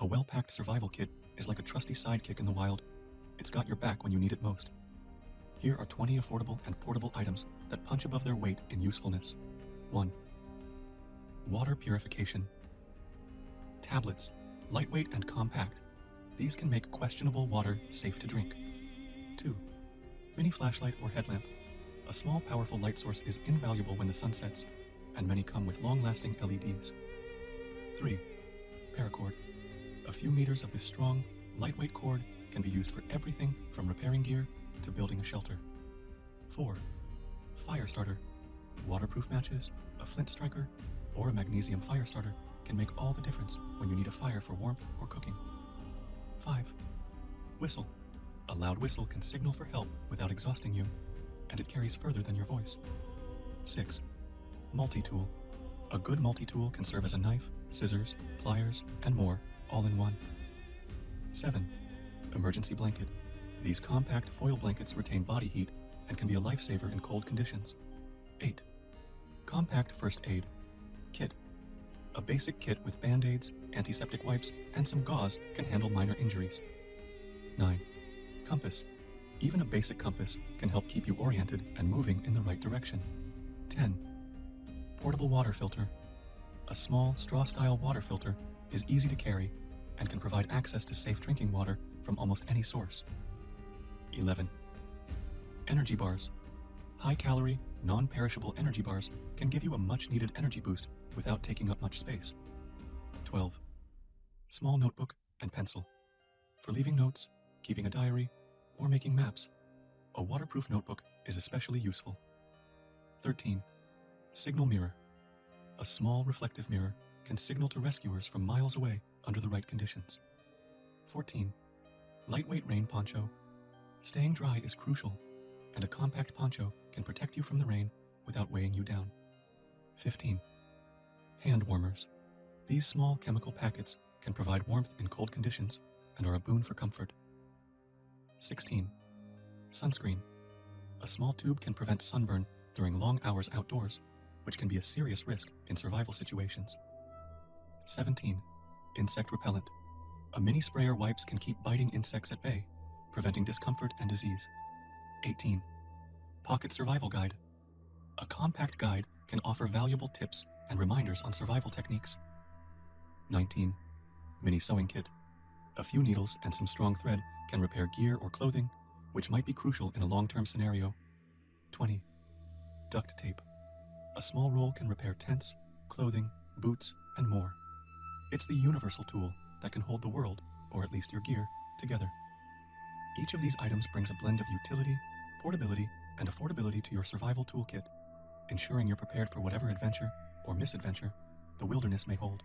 A well-packed survival kit is like a trusty sidekick in the wild. It's got your back when you need it most. Here are 20 affordable and portable items that punch above their weight in usefulness. 1. Water purification. Tablets, lightweight and compact. These can make questionable water safe to drink. 2. Mini flashlight or headlamp. A small, powerful light source is invaluable when the sun sets, and many come with long-lasting LEDs. 3. Paracord. A few meters of this strong, lightweight cord can be used for everything from repairing gear to building a shelter. 4. Fire starter. Waterproof matches, a flint striker, or a magnesium fire starter can make all the difference when you need a fire for warmth or cooking. 5. Whistle. A loud whistle can signal for help without exhausting you, and it carries further than your voice. 6. Multi-tool. A good multi-tool can serve as a knife, scissors, pliers, and more, all in one. 7. Emergency blanket. These compact foil blankets retain body heat and can be a lifesaver in cold conditions. 8. Compact first aid. Kit. A basic kit with band-aids, antiseptic wipes, and some gauze can handle minor injuries. 9. Compass. Even a basic compass can help keep you oriented and moving in the right direction. 10. Portable water filter. A small, straw-style water filter is easy to carry and can provide access to safe drinking water from almost any source. 11. Energy bars. High-calorie, non-perishable energy bars can give you a much-needed energy boost without taking up much space. 12. Small notebook and pencil. For leaving notes, keeping a diary, or making maps, a waterproof notebook is especially useful. 13. Signal mirror. A small reflective mirror can signal to rescuers from miles away under the right conditions. 14. Lightweight rain poncho. Staying dry is crucial, and a compact poncho can protect you from the rain without weighing you down. 15. Hand warmers. These small chemical packets can provide warmth in cold conditions and are a boon for comfort. 16. Sunscreen. A small tube can prevent sunburn during long hours outdoors, which can be a serious risk in survival situations. 17. Insect repellent. A mini sprayer wipes can keep biting insects at bay, preventing discomfort and disease. 18. Pocket survival guide. A compact guide can offer valuable tips and reminders on survival techniques. 19. Mini sewing kit. A few needles and some strong thread can repair gear or clothing, which might be crucial in a long-term scenario. 20. Duct tape. A small roll can repair tents, clothing, boots, and more. It's the universal tool that can hold the world, or at least your gear, together. Each of these items brings a blend of utility, portability, and affordability to your survival toolkit, ensuring you're prepared for whatever adventure or misadventure the wilderness may hold.